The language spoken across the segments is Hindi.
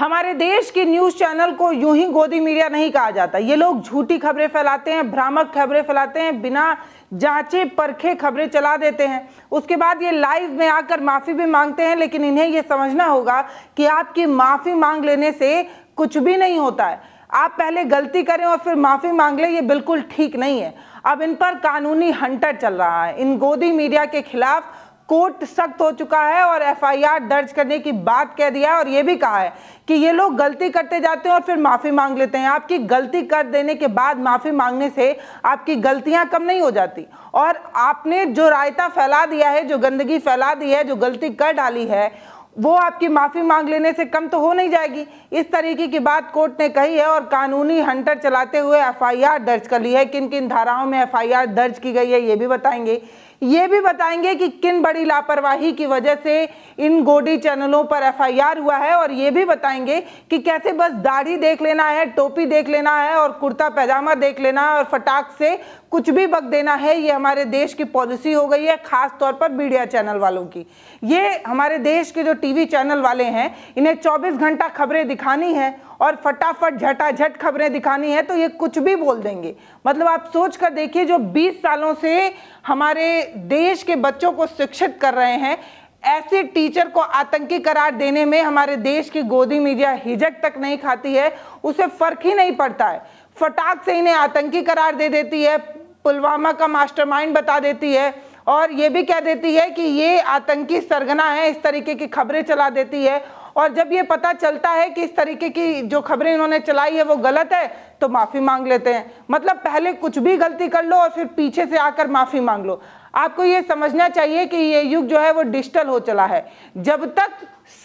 हमारे देश के न्यूज़ चैनल को यूं ही गोदी मीडिया नहीं कहा जाता। ये लोग झूठी खबरें फैलाते हैं, भ्रामक खबरें फैलाते हैं, बिना जांचे परखे खबरें चला देते हैं। उसके बाद ये लाइव में आकर माफ़ी भी मांगते हैं, लेकिन इन्हें ये समझना होगा कि आपकी माफ़ी मांग लेने से कुछ भी नहीं होता है। आप पहले गलती करें और फिर माफ़ी मांग लें, ये बिल्कुल ठीक नहीं है। अब इन पर कानूनी हंटर चल रहा है। इन गोदी मीडिया के खिलाफ कोर्ट सख्त हो चुका है और एफआईआर दर्ज करने की बात कह दिया है और ये भी कहा है कि ये लोग गलती करते जाते हैं और फिर माफ़ी मांग लेते हैं। आपकी गलती कर देने के बाद माफ़ी मांगने से आपकी गलतियां कम नहीं हो जाती। और आपने जो रायता फैला दिया है, जो गंदगी फैला दी है, जो गलती कर डाली है, वो आपकी माफ़ी मांग लेने से कम तो हो नहीं जाएगी। इस तरीके की बात कोर्ट ने कही है और कानूनी हंटर चलाते हुए एफआईआर दर्ज कर ली है। किन किन धाराओं में एफआईआर दर्ज की गई है ये भी बताएंगे। ये भी बताएंगे कि किन बड़ी लापरवाही की वजह से इन गोदी चैनलों पर एफआईआर हुआ है, और ये भी बताएंगे कि कैसे बस दाढ़ी देख लेना है, टोपी देख लेना है और कुर्ता पैजामा देख लेना है और फटाक से कुछ भी बक देना है। ये हमारे देश की पॉलिसी हो गई है, खास तौर पर मीडिया चैनल वालों की। ये हमारे देश के जो टीवी चैनल वाले हैं, इन्हें 24 घंटा खबरें दिखानी है और फटाफट झटाझट खबरें दिखानी है, तो ये कुछ भी बोल देंगे। मतलब आप सोच कर देखिए, जो 20 सालों से हमारे देश के बच्चों को शिक्षित कर रहे हैं, ऐसे टीचर को आतंकी करार देने में हमारे देश की गोदी मीडिया हिचक तक नहीं खाती है। उसे फर्क ही नहीं पड़ता है, फटाक से इन्हें आतंकी करार दे देती है, पुलवामा का मास्टरमाइंड बता देती है और ये भी कह देती है कि ये आतंकी सरगना है। इस तरीके की खबरें चला देती है। और जब ये पता चलता है कि इस तरीके की जो खबरें इन्होंने चलाई है वो गलत है, तो माफ़ी मांग लेते हैं। मतलब पहले कुछ भी गलती कर लो और फिर पीछे से आकर माफ़ी मांग लो। आपको ये समझना चाहिए कि ये युग जो है वो डिजिटल हो चला है। जब तक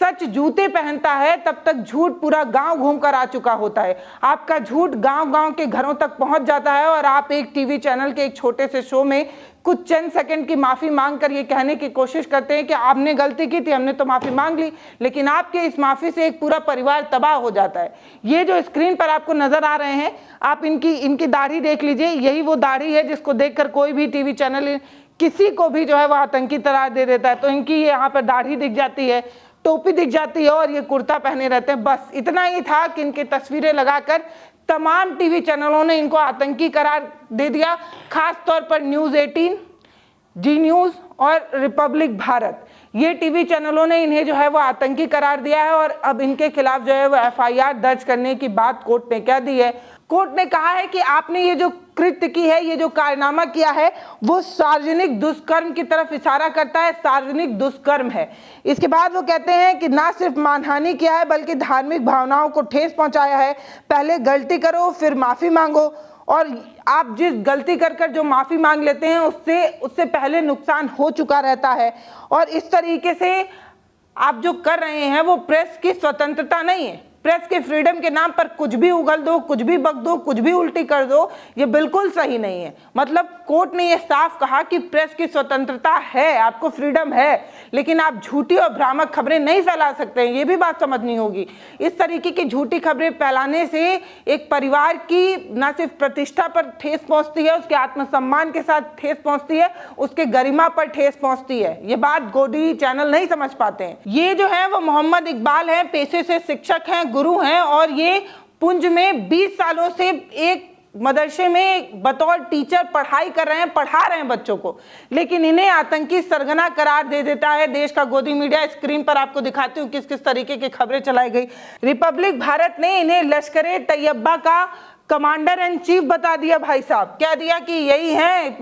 सच जूते पहनता है तब तक झूठ पूरा गांव घूम कर आ चुका होता है। आपका झूठ गांव-गांव के घरों तक पहुंच जाता है और आप एक टीवी चैनल के एक छोटे से शो में कुछ चंद सेकंड की माफ़ी मांग कर ये कहने की कोशिश करते हैं कि आपने गलती की थी, हमने तो माफ़ी मांग ली, लेकिन आपके इस माफ़ी से एक पूरा परिवार तबाह हो जाता है। ये जो स्क्रीन पर आपको नज़र आ रहे हैं, आप इनकी दाढ़ी देख लीजिए। यही वो दाढ़ी है जिसको देखकर कोई भी टीवी चैनल किसी को भी जो है वो आतंकी करार दे देता है। तो इनकी यहाँ पर दाढ़ी दिख जाती है, टोपी दिख जाती है और ये कुर्ता पहने रहते हैं। बस इतना ही था कि इनकी तस्वीरें लगाकर तमाम टीवी चैनलों ने इनको आतंकी करार दे दिया। खास तौर पर न्यूज़ 18, जी न्यूज़ और रिपब्लिक भारत, ये टीवी चैनलों ने इन्हें जो है वो आतंकी करार दिया है और अब इनके खिलाफ जो है वो एफआईआर दर्ज करने की बात कोर्ट ने कह दी है। कोर्ट ने कहा है कि आपने ये जो कृत्य की है, ये जो कारनामा किया है, वो सार्वजनिक दुष्कर्म की तरफ इशारा करता है, सार्वजनिक दुष्कर्म है। इसके बाद वो कहते हैं कि ना सिर्फ मानहानि किया है बल्कि धार्मिक भावनाओं को ठेस पहुंचाया है। पहले गलती करो फिर माफ़ी मांगो, और आप जिस गलती कर जो माफ़ी मांग लेते हैं उससे पहले नुकसान हो चुका रहता है। और इस तरीके से आप जो कर रहे हैं वो प्रेस की स्वतंत्रता नहीं है। प्रेस के फ्रीडम के नाम पर कुछ भी उगल दो, कुछ भी बक दो, कुछ भी उल्टी कर दो, ये बिल्कुल सही नहीं है। मतलब कोर्ट ने ये साफ कहा कि प्रेस की स्वतंत्रता है, आपको फ्रीडम है, लेकिन आप झूठी और भ्रामक खबरें नहीं फैला सकते हैं। ये भी बात समझनी होगी। इस तरीके की झूठी खबरें फैलाने से एक परिवार की न सिर्फ प्रतिष्ठा पर ठेस पहुंचती है, उसके आत्मसम्मान के साथ ठेस पहुंचती है, उसके गरिमा पर ठेस पहुंचती है। ये बात गोदी चैनल नहीं समझ पाते हैं। ये जो है वो मोहम्मद इकबाल है, पेशे से शिक्षक हैं, गुरु हैं, और ये पुंज में 20 सालों से एक मदरसे में बतौर टीचर पढ़ाई कर रहे हैं, पढ़ा रहे हैं बच्चों को, लेकिन इन्हें आतंकी सरगना करार दे देता है देश का गोदी मीडिया। स्क्रीन पर आपको दिखाती हूँ किस किस तरीके की खबरें चलाई गई। रिपब्लिक भारत ने इन्हें लश्कर तैयबा का कमांडर इन चीफ बता दिया। भाई साहब, क्या दिया कि यही हैं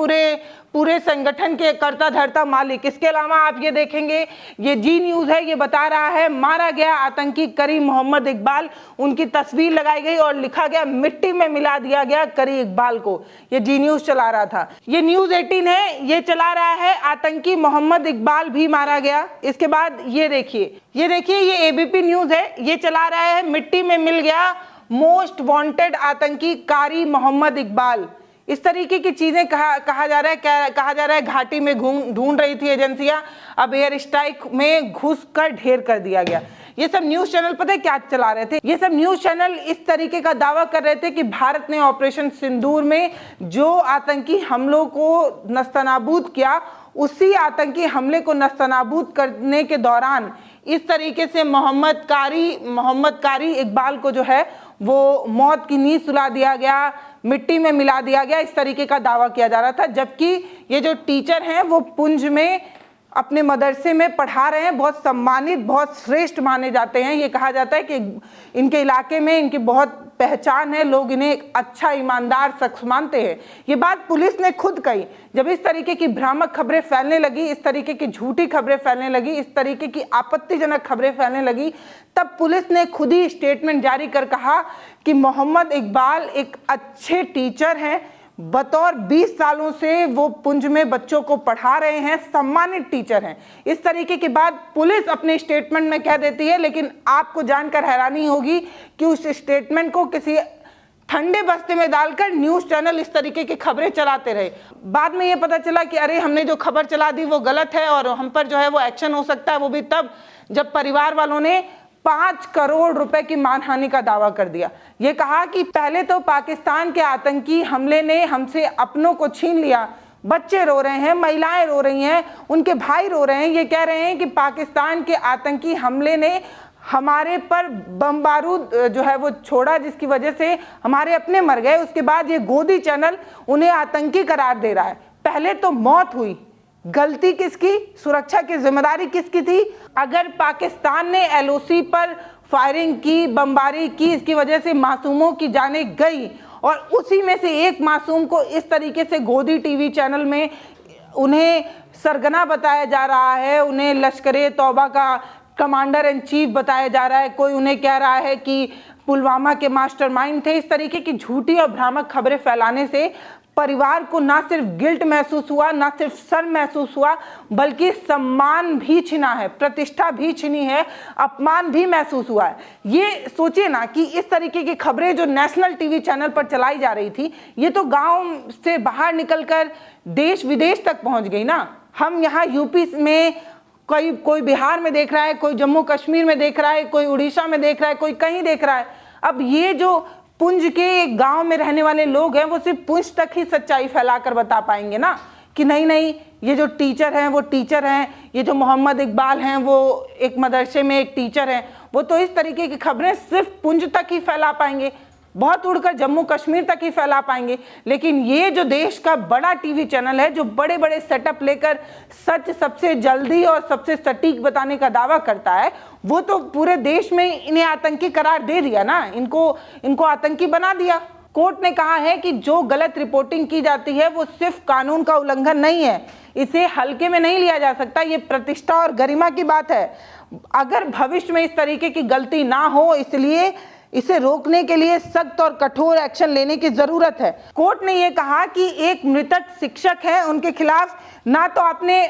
पूरे संगठन के कर्ता धर्ता मालिक। इसके अलावा आप ये देखेंगे, ये जी न्यूज़ है, ये बता रहा है मारा गया आतंकी करी मोहम्मद इकबाल। उनकी तस्वीर लगाई गई और लिखा गया मिट्टी में मिला दिया गया करी इकबाल को। ये जी न्यूज़ चला रहा था। ये न्यूज़ 18 है, ये चला रहा है आतंकी मोहम्मद इकबाल भी मारा गया। इसके बाद ये देखिए ये एबीपी न्यूज़ है, ये चला रहा है मिट्टी में मिल गया मोस्ट वांटेड आतंकी कारी मोहम्मद इकबाल। इस तरीके की चीजें कहा जा रहा है घाटी में ढूंढ रही थी एजेंसियां, अब एयर स्ट्राइक में घुसकर ढेर कर दिया गया। ये सब न्यूज चैनल पता है क्या चला रहे थे? ये सब न्यूज चैनल इस तरीके का दावा कर रहे थे कि भारत ने ऑपरेशन सिंदूर में जो आतंकी हमलों को नस्तनाबूद किया, उसी आतंकी हमले को नस्तनाबूद करने के दौरान इस तरीके से मोहम्मद कारी इकबाल को जो है वो मौत की नींद सुला दिया गया, मिट्टी में मिला दिया गया, इस तरीके का दावा किया जा रहा था। जबकि ये जो टीचर हैं वो पुंछ में अपने मदरसे में पढ़ा रहे हैं, बहुत सम्मानित, बहुत श्रेष्ठ माने जाते हैं। ये कहा जाता है कि इनके इलाके में इनकी बहुत पहचान है, लोग इन्हें अच्छा ईमानदार शख्स मानते हैं। ये बात पुलिस ने खुद कही। जब इस तरीके की भ्रामक खबरें फैलने लगी, इस तरीके की झूठी खबरें फैलने लगी, इस तरीके की आपत्तिजनक खबरें फैलने लगी, तब पुलिस ने खुद ही स्टेटमेंट जारी कर कहा कि मोहम्मद इकबाल एक अच्छे टीचर हैं, बतौर 20 सालों से वो पुंछ में बच्चों को पढ़ा रहे हैं, सम्मानित टीचर हैं। इस तरीके की बात पुलिस अपने स्टेटमेंट में कह देती है, लेकिन आपको जानकर हैरानी होगी कि उस स्टेटमेंट को किसी ठंडे बस्ते में डालकर न्यूज़ चैनल इस तरीके की खबरें चलाते रहे। बाद में ये पता चला कि अरे हमने जो खबर चला दी वो गलत है और हम पर जो है वो एक्शन हो सकता है, वो भी तब जब परिवार वालों ने 5 करोड़ रुपए की मानहानि का दावा कर दिया। ये कहा कि पहले तो पाकिस्तान के आतंकी हमले ने हमसे अपनों को छीन लिया, बच्चे रो रहे हैं, महिलाएं रो रही हैं, उनके भाई रो रहे हैं। ये कह रहे हैं कि पाकिस्तान के आतंकी हमले ने हमारे पर बम बारूद जो है वो छोड़ा, जिसकी वजह से हमारे अपने मर गए। उसके बाद ये गोदी चैनल उन्हें आतंकी करार दे रहा है। पहले तो मौत हुई, गलती किसकी, सुरक्षा की जिम्मेदारी किसकी थी? अगर पाकिस्तान ने एलओसी पर फायरिंग की, बमबारी की, इसकी वजह से मासूमों की जानें गई और उसी में से एक मासूम को इस तरीके से गोदी टीवी चैनल में उन्हें सरगना बताया जा रहा है, उन्हें लश्कर-ए तौबा का कमांडर इन चीफ बताया जा रहा है, कोई उन्हें कह रहा है कि पुलवामा के मास्टरमाइंड थे। इस तरीके की झूठी और भ्रामक खबरें फैलाने से परिवार को ना सिर्फ गिल्ट महसूस हुआ, ना सिर्फ शर्म महसूस हुआ, बल्कि सम्मान भी छिना है, प्रतिष्ठा भी छिनी है, अपमान भी महसूस हुआ है। ये सोचिए ना कि इस तरीके की खबरें जो नेशनल टीवी चैनल पर चलाई जा रही थी, ये तो गांव से बाहर निकलकर देश विदेश तक पहुंच गई ना। हम यहाँ यूपी में, कोई बिहार में देख रहा है, कोई जम्मू कश्मीर में देख रहा है, कोई उड़ीसा में देख रहा है, कोई कहीं देख रहा है। अब ये जो पुंछ के गांव में रहने वाले लोग हैं वो सिर्फ पुंछ तक ही सच्चाई फैलाकर बता पाएंगे ना कि नहीं ये जो टीचर हैं वो टीचर हैं, ये जो मोहम्मद इकबाल हैं वो एक मदरसे में एक टीचर हैं। वो तो इस तरीके की खबरें सिर्फ पुंछ तक ही फैला पाएंगे, बहुत उड़कर जम्मू कश्मीर तक ही फैला पाएंगे। लेकिन ये जो देश का बड़ा टीवी चैनल है, जो बड़े बड़े सेटअप लेकर सच सबसे जल्दी और सबसे सटीक बताने का दावा करता है, वो तो पूरे देश में इन्हें आतंकी करार दे दिया ना, इनको आतंकी बना दिया। कोर्ट ने कहा है कि जो गलत रिपोर्टिंग की जाती है वो सिर्फ कानून का उल्लंघन नहीं है, इसे हल्के में नहीं लिया जा सकता, ये प्रतिष्ठा और गरिमा की बात है। अगर भविष्य में इस तरीके की गलती ना हो, इसलिए इसे रोकने के लिए सख्त और कठोर एक्शन लेने की जरूरत है। कोर्ट ने यह कहा कि एक मृतक शिक्षक है, उनके खिलाफ ना तो आपने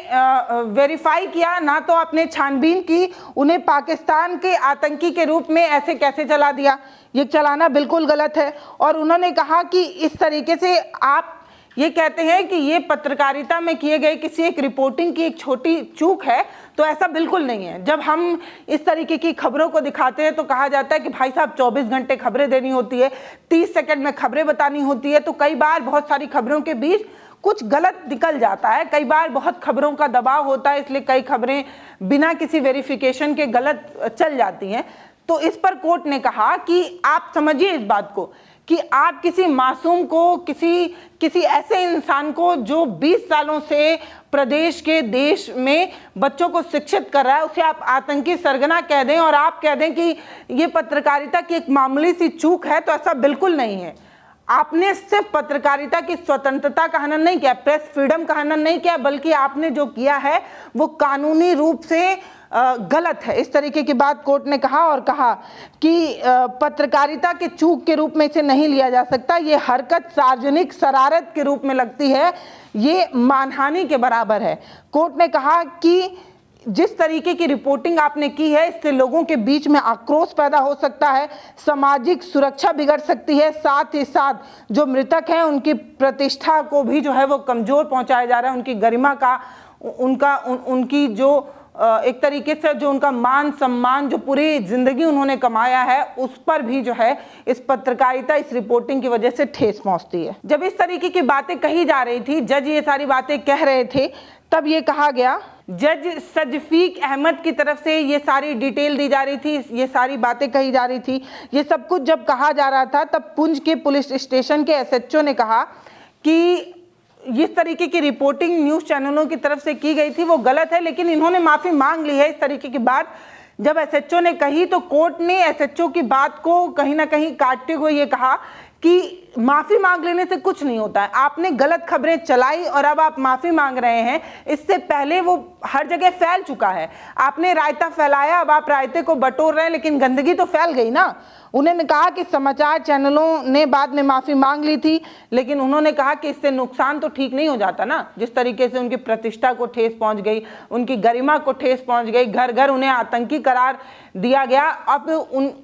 वेरीफाई किया, ना तो आपने छानबीन की, उन्हें पाकिस्तान के आतंकी के रूप में ऐसे कैसे चला दिया, ये चलाना बिल्कुल गलत है। और उन्होंने कहा कि इस तरीके से आप ये कहते हैं कि ये पत्रकारिता में किए गए किसी एक रिपोर्टिंग की एक छोटी चूक है, तो ऐसा बिल्कुल नहीं है। जब हम इस तरीके की खबरों को दिखाते हैं तो कहा जाता है कि भाई साहब 24 घंटे खबरें देनी होती है, 30 सेकंड में खबरें बतानी होती है। तो कई बार बहुत सारी खबरों के बीच कुछ गलत निकल जाता है, कई बार बहुत खबरों का दबाव होता है, इसलिए कई खबरें बिना किसी वेरिफिकेशन के गलत चल जाती हैं। तो इस पर कोर्ट ने कहा कि आप समझिए इस बात को कि आप किसी मासूम को, किसी ऐसे इंसान को जो 20 सालों से प्रदेश के देश में बच्चों को शिक्षित कर रहा है, उसे आप आतंकी सरगना कह दें और आप कह दें कि ये पत्रकारिता की एक मामूली सी चूक है, तो ऐसा बिल्कुल नहीं है। आपने सिर्फ पत्रकारिता की स्वतंत्रता का हनन नहीं किया, प्रेस फ्रीडम का हनन नहीं किया, बल्कि आपने जो किया है वो कानूनी रूप से गलत है। इस तरीके की बात कोर्ट ने कहा और कहा कि पत्रकारिता के चूक के रूप में इसे नहीं लिया जा सकता, ये हरकत सार्वजनिक शरारत के रूप में लगती है, ये मानहानि के बराबर है। कोर्ट ने कहा कि जिस तरीके की रिपोर्टिंग आपने की है, इससे लोगों के बीच में आक्रोश पैदा हो सकता है, सामाजिक सुरक्षा बिगड़ सकती है, साथ ही साथ जो मृतक हैं उनकी प्रतिष्ठा को भी जो है वो कमजोर पहुंचाया जा रहा है, उनकी गरिमा का, उनकी जो एक तरीके से जो उनका मान सम्मान जो पूरी जिंदगी उन्होंने कमाया है, उस पर भी जो है इस पत्रकारिता, इस रिपोर्टिंग की वजह से ठेस पहुंचती है। जब इस तरीके की बातें कही जा रही थी, जज ये सारी बातें कह रहे थे, तब ये कहा गया जज सजफीक अहमद की तरफ से ये सारी डिटेल दी जा रही थी, ये सारी बातें कही जा रही थी। ये सब कुछ जब कहा जा रहा था तब पुंछ के पुलिस स्टेशन के एसएचओ ने कहा कि इस तरीके की रिपोर्टिंग न्यूज़ चैनलों की तरफ से की गई थी वो गलत है, लेकिन इन्होंने माफ़ी मांग ली है। इस तरीके की बात जब एसएचओ ने कही तो कोर्ट ने एसएचओ की बात को कहीं ना कहीं काटते हुए ये कहा कि माफी मांग लेने से कुछ नहीं होता है। आपने गलत खबरें चलाई और अब आप माफी मांग रहे हैं, इससे पहले वो हर जगह फैल चुका है। आपने रायता फैलाया, अब आप रायते को बटोर रहे हैं, लेकिन गंदगी तो फैल गई ना। उन्होंने कहा कि समाचार चैनलों ने बाद में माफी मांग ली थी, लेकिन उन्होंने कहा कि इससे नुकसान तो ठीक नहीं हो जाता ना। जिस तरीके से उनकी प्रतिष्ठा को ठेस पहुंच गई, उनकी गरिमा को ठेस पहुंच गई, घर घर उन्हें आतंकी करार दिया गया। अब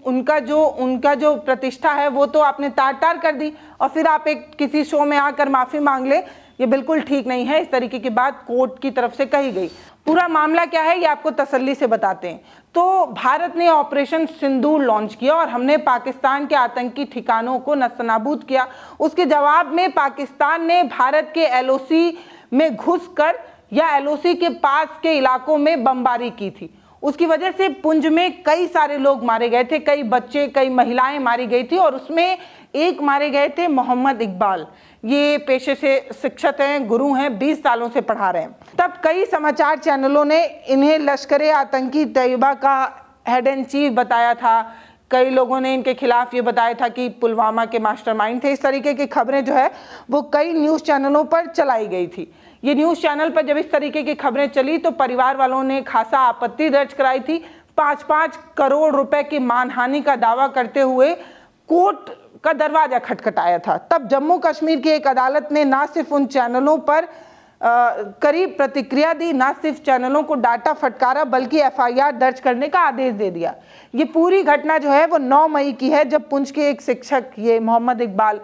उनका जो प्रतिष्ठा है वो तो आपने तार तार कर दी, और फिर आप एक किसी शो में आकर माफी मांग ले, ये बिल्कुल ठीक नहीं है। इस तरीके की बात कोर्ट की तरफ से कही गई। पूरा मामला क्या है ये आपको तसल्ली से बताते हैं। तो भारत ने ऑपरेशन सिंदूर लॉन्च किया और हमने पाकिस्तान के आतंकी ठिकानों को नस्तनाबूद किया। उसके जवाब में पाकिस्तान ने भारत के एलओसी में घुसकर या एलओसी के पास के इलाकों में बमबारी की थी। उसकी वजह से पुंछ में कई सारे लोग मारे गए थे, कई बच्चे, कई महिलाएं मारी गई थी, और उसमें एक मारे गए थे मोहम्मद इकबाल। ये पेशे से शिक्षक हैं, गुरु हैं, 20 सालों से पढ़ा रहे हैं। तब कई समाचार चैनलों ने इन्हें लश्कर आतंकी तैयबा का हेड एंड चीफ बताया था। कई लोगों ने इनके खिलाफ ये बताया था कि पुलवामा के मास्टरमाइंड थे। इस तरीके की खबरें जो है वो कई न्यूज़ चैनलों पर चलाई गई थी। ये न्यूज़ चैनल पर जब इस तरीके की खबरें चली तो परिवार वालों ने खासा आपत्ति दर्ज कराई थी। 5-5 करोड़ रुपए की मानहानि का दावा करते हुए कोर्ट का दरवाजा खटखटाया था। तब जम्मू कश्मीर की एक अदालत ने ना सिर्फ उन चैनलों पर करीब प्रतिक्रिया दी, ना सिर्फ चैनलों को डाटा फटकारा, बल्कि एफआईआर दर्ज करने का आदेश दे दिया। ये पूरी घटना जो है वो 9 मई की है, जब पुंछ के एक शिक्षक ये मोहम्मद इकबाल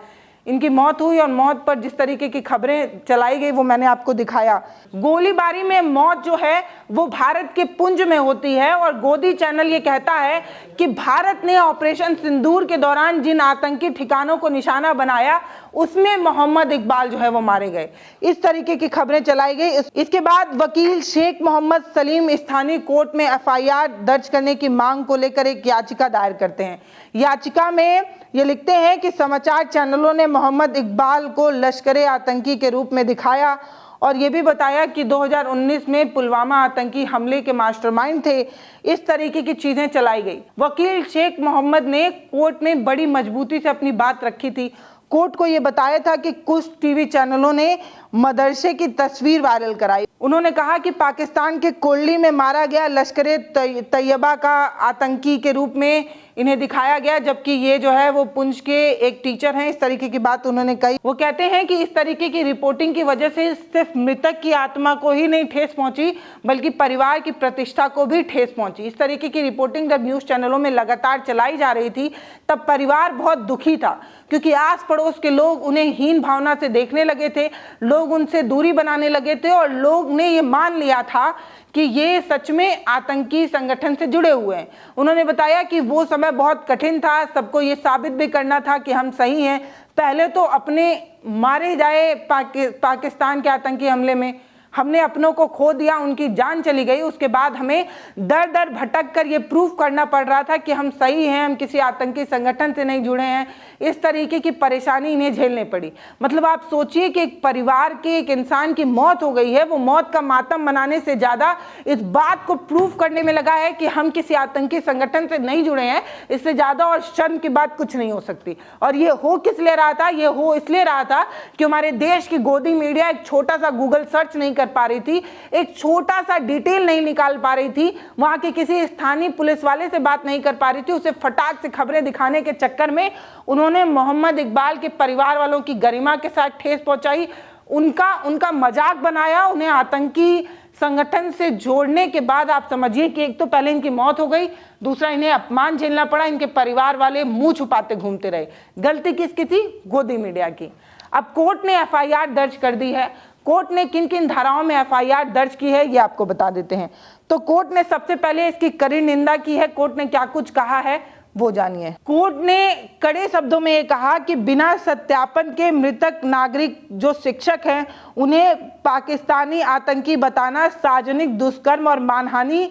इनकी मौत हुई, और मौत पर जिस तरीके की खबरें चलाई गई वो मैंने आपको दिखाया। गोलीबारी में मौत जो है वो भारत के पुंछ में होती है, और गोदी चैनल ये कहता है कि भारत ने ऑपरेशन सिंदूर के दौरान जिन आतंकी ठिकानों को निशाना बनाया उसमें मोहम्मद इकबाल जो है वो मारे गए। इस तरीके की खबरें चलाई गई। इसके बाद वकील शेख मोहम्मद सलीम स्थानीय कोर्ट में एफआईआर दर्ज करने की मांग को लेकर एक याचिका दायर करते हैं। याचिका में ये लिखते हैं कि समाचार चैनलों ने मोहम्मद इकबाल को लश्कर आतंकी के रूप में दिखाया और ये भी बताया कि 2019 में पुलवामा आतंकी हमले के मास्टरमाइंड थे। इस तरीके की चीजें चलाई गई। वकील शेख मोहम्मद ने कोर्ट में बड़ी मजबूती से अपनी बात रखी थी। कोर्ट को यह बताया था कि कुछ टीवी चैनलों ने मदरसे की तस्वीर वायरल कराई। उन्होंने कहा कि पाकिस्तान के कोल्ली में मारा गया लश्कर तैयबा का आतंकी के रूप में इन्हें दिखाया गया, जबकि ये जो है वो पुंछ के एक टीचर हैं। इस तरीके की बात उन्होंने कही। वो कहते हैं कि इस तरीके की रिपोर्टिंग की वजह से सिर्फ मृतक की आत्मा को ही नहीं ठेस पहुंची, बल्कि परिवार की प्रतिष्ठा को भी ठेस पहुंची। इस तरीके की रिपोर्टिंग जब न्यूज़ चैनलों में लगातार चलाई जा रही थी तब परिवार बहुत दुखी था, क्योंकि आस पड़ोस के लोग उन्हें हीन भावना से देखने लगे थे, लोग उनसे दूरी बनाने लगे थे, और लोग ने ये मान लिया था कि ये सच में आतंकी संगठन से जुड़े हुए हैं। उन्होंने बताया कि वो समय बहुत कठिन था, सबको ये साबित भी करना था कि हम सही हैं। पहले तो अपने मारे जाए पाकिस्तान के आतंकी हमले में, हमने अपनों को खो दिया, उनकी जान चली गई। उसके बाद हमें दर दर भटक कर ये प्रूफ करना पड़ रहा था कि हम सही हैं, हम किसी आतंकी संगठन से नहीं जुड़े हैं। इस तरीके की परेशानी इन्हें झेलने पड़ी। मतलब आप सोचिए कि एक परिवार के एक इंसान की मौत हो गई है, वो मौत का मातम मनाने से ज़्यादा इस बात को प्रूफ करने में लगा है कि हम किसी आतंकी संगठन से नहीं जुड़े हैं। इससे ज़्यादा और शर्म की बात कुछ नहीं हो सकती। और ये हो किस लिए रहा था? ये हो इसलिए रहा था कि हमारे देश की गोदी मीडिया एक छोटा सा गूगल सर्च नहीं पा रही थी, एक छोटा सा डिटेल नहीं निकाल पा रही थी, वहां के किसी स्थानीय पुलिस वाले से बात नहीं कर पा रही थी। उसे फटाक से खबरें दिखाने के चक्कर में उन्होंने मोहम्मद इकबाल के परिवार वालों की गरिमा के साथ ठेस पहुंचाई, उनका मजाक बनाया, उन्हें आतंकी संगठन से जोड़ने के बाद आप समझिए कि एक तो पहले इनकी मौत हो गई, दूसरा इन्हें अपमान झेलना पड़ा। इनके परिवार वाले मुंह छुपाते घूमते रहे। गलती किसकी थी? गोदी मीडिया की। अब कोर्ट ने एफआईआर दर्ज कर दी है। कोर्ट ने किन किन धाराओं में एफआईआर दर्ज की है ये आपको बता देते हैं। तो कोर्ट ने सबसे पहले इसकी कड़ी निंदा की है। कोर्ट ने क्या कुछ कहा है वो जानिए। कोर्ट ने कड़े शब्दों में ये कहा कि बिना सत्यापन के मृतक नागरिक जो शिक्षक हैं उन्हें पाकिस्तानी आतंकी बताना सार्वजनिक दुष्कर्म और मानहानि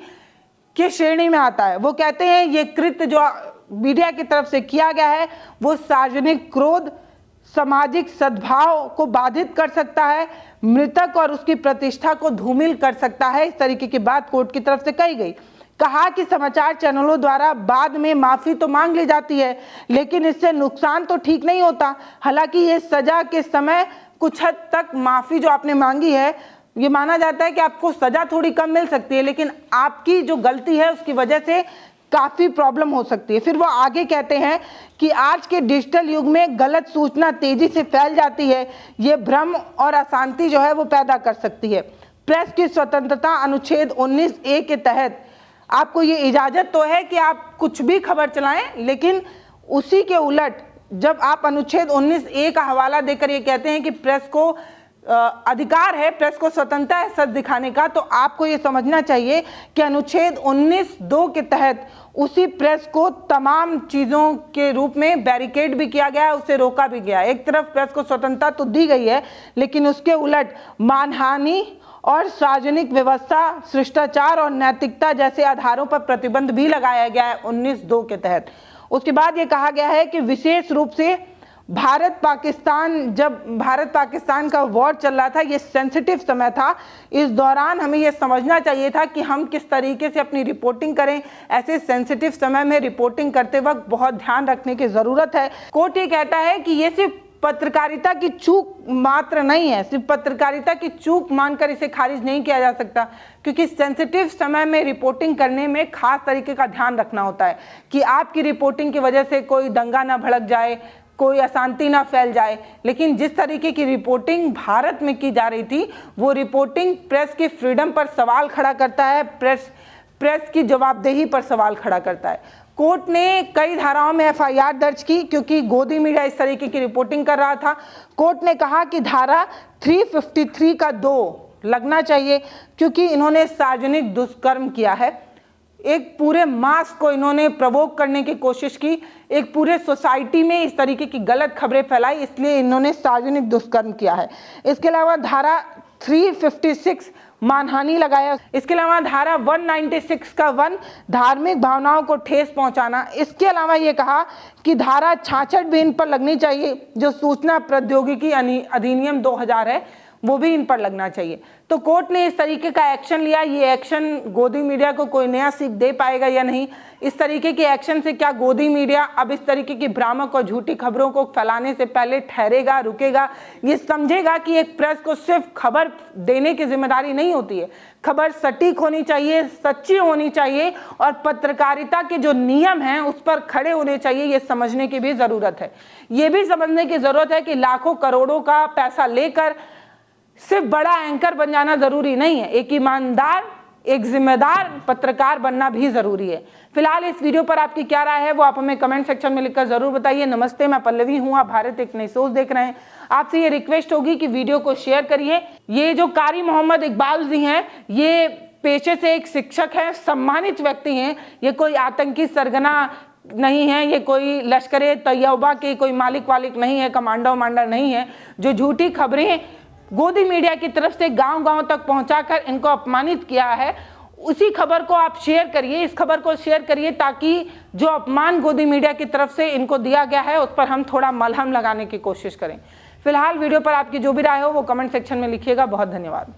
की श्रेणी में आता है। वो कहते हैं ये कृत्य जो मीडिया की तरफ से किया गया है वो सार्वजनिक क्रोध, सामाजिक सद्भाव को बाधित कर सकता है, मृतक और उसकी प्रतिष्ठा को धूमिल कर सकता है। इस तरीके की बात कोर्ट की तरफ से कही गई। कहा कि समाचार चैनलों द्वारा बाद में माफी तो मांग ली जाती है लेकिन इससे नुकसान तो ठीक नहीं होता। हालांकि ये सजा के समय कुछ हद तक माफी जो आपने मांगी है ये माना जाता है कि आपको सजा थोड़ी कम मिल सकती है, लेकिन आपकी जो गलती है उसकी वजह से काफी प्रॉब्लम हो सकती है। फिर वो आगे कहते हैं कि आज के डिजिटल युग में गलत सूचना तेजी से फैल जाती है, ये भ्रम और अशांति जो है वो पैदा कर सकती है। प्रेस की स्वतंत्रता अनुच्छेद 19A के तहत आपको ये इजाजत तो है कि आप कुछ भी खबर चलाएं, लेकिन उसी के उलट जब आप अनुच्छेद 19A का हवाला देकर ये कहते हैं कि प्रेस को अधिकार है, प्रेस को स्वतंत्रता है सच दिखाने का, तो आपको ये समझना चाहिए कि अनुच्छेद 19(2) के तहत उसी प्रेस को तमाम चीज़ों के रूप में बैरिकेड भी किया गया है, उसे रोका भी गया है। एक तरफ प्रेस को स्वतंत्रता तो दी गई है लेकिन उसके उलट मानहानि और सार्वजनिक व्यवस्था, शिष्टाचार और नैतिकता जैसे आधारों पर प्रतिबंध भी लगाया गया है 19(2) के तहत। उसके बाद ये कहा गया है कि विशेष रूप से जब भारत पाकिस्तान का वॉर चल रहा था, ये सेंसिटिव समय था, इस दौरान हमें ये समझना चाहिए था कि हम किस तरीके से अपनी रिपोर्टिंग करें। ऐसे सेंसिटिव समय में रिपोर्टिंग करते वक्त बहुत ध्यान रखने की ज़रूरत है। कोर्ट ये कहता है कि ये सिर्फ पत्रकारिता की चूक मात्र नहीं है, सिर्फ पत्रकारिता की चूक मानकर इसे खारिज नहीं किया जा सकता, क्योंकि सेंसिटिव समय में रिपोर्टिंग करने में खास तरीके का ध्यान रखना होता है कि आपकी रिपोर्टिंग की वजह से कोई दंगा ना भड़क जाए, कोई अशांति ना फैल जाए। लेकिन जिस तरीके की रिपोर्टिंग भारत में की जा रही थी वो रिपोर्टिंग प्रेस की फ्रीडम पर सवाल खड़ा करता है, प्रेस की जवाबदेही पर सवाल खड़ा करता है। कोर्ट ने कई धाराओं में FIR दर्ज की क्योंकि गोदी मीडिया इस तरीके की रिपोर्टिंग कर रहा था। कोर्ट ने कहा कि धारा 353 का 2 लगना चाहिए क्योंकि इन्होंने सार्वजनिक दुष्कर्म किया है, एक पूरे मास को इन्होंने प्रवोक करने की कोशिश की, एक पूरे सोसाइटी में इस तरीके की गलत खबरें फैलाई, इसलिए इन्होंने सार्वजनिक दुष्कर्म किया है। इसके अलावा धारा 356 मानहानि लगाया। इसके अलावा धारा 196 का 1 धार्मिक भावनाओं को ठेस पहुंचाना। इसके अलावा ये कहा कि धारा 66 भी इन पर लगनी चाहिए, जो सूचना प्रौद्योगिकी अधिनियम 2000 है वो भी इन पर लगना चाहिए। तो कोर्ट ने इस तरीके का एक्शन लिया। ये एक्शन गोदी मीडिया को कोई नया सीख दे पाएगा या नहीं, इस तरीके के एक्शन से क्या गोदी मीडिया अब इस तरीके की भ्रामक और झूठी खबरों को फैलाने से पहले ठहरेगा, रुकेगा, ये समझेगा कि एक प्रेस को सिर्फ खबर देने की जिम्मेदारी नहीं होती है, खबर सटीक होनी चाहिए, सच्ची होनी चाहिए और पत्रकारिता के जो नियम हैं उस पर खड़े होने चाहिए। ये समझने की भी ज़रूरत है। ये भी समझने की ज़रूरत है कि लाखों करोड़ों का पैसा लेकर सिर्फ बड़ा एंकर बन जाना जरूरी नहीं है, एक ईमानदार, एक जिम्मेदार पत्रकार बनना भी जरूरी है। फिलहाल इस वीडियो पर आपकी क्या राय है वो आप हमें कमेंट सेक्शन में लिखकर जरूर बताइए। नमस्ते, मैं पल्लवी हूँ, आप भारत एक नई सोच देख रहे हैं। आपसे ये रिक्वेस्ट होगी कि वीडियो को शेयर करिए। ये जो कारी मोहम्मद इकबाल जी हैं, ये पेशे से एक शिक्षक हैं, सम्मानित व्यक्ति हैं, ये कोई आतंकी सरगना नहीं है, ये कोई लश्कर तैयबा के कोई मालिक वालिक नहीं है, कमांडर वमांडर नहीं है, जो झूठी खबरें गोदी मीडिया की तरफ से गांव-गांव तक पहुंचाकर इनको अपमानित किया है। उसी खबर को आप शेयर करिए, इस खबर को शेयर करिए ताकि जो अपमान गोदी मीडिया की तरफ से इनको दिया गया है उस पर हम थोड़ा मलहम लगाने की कोशिश करें। फिलहाल वीडियो पर आपकी जो भी राय हो वो कमेंट सेक्शन में लिखिएगा। बहुत धन्यवाद।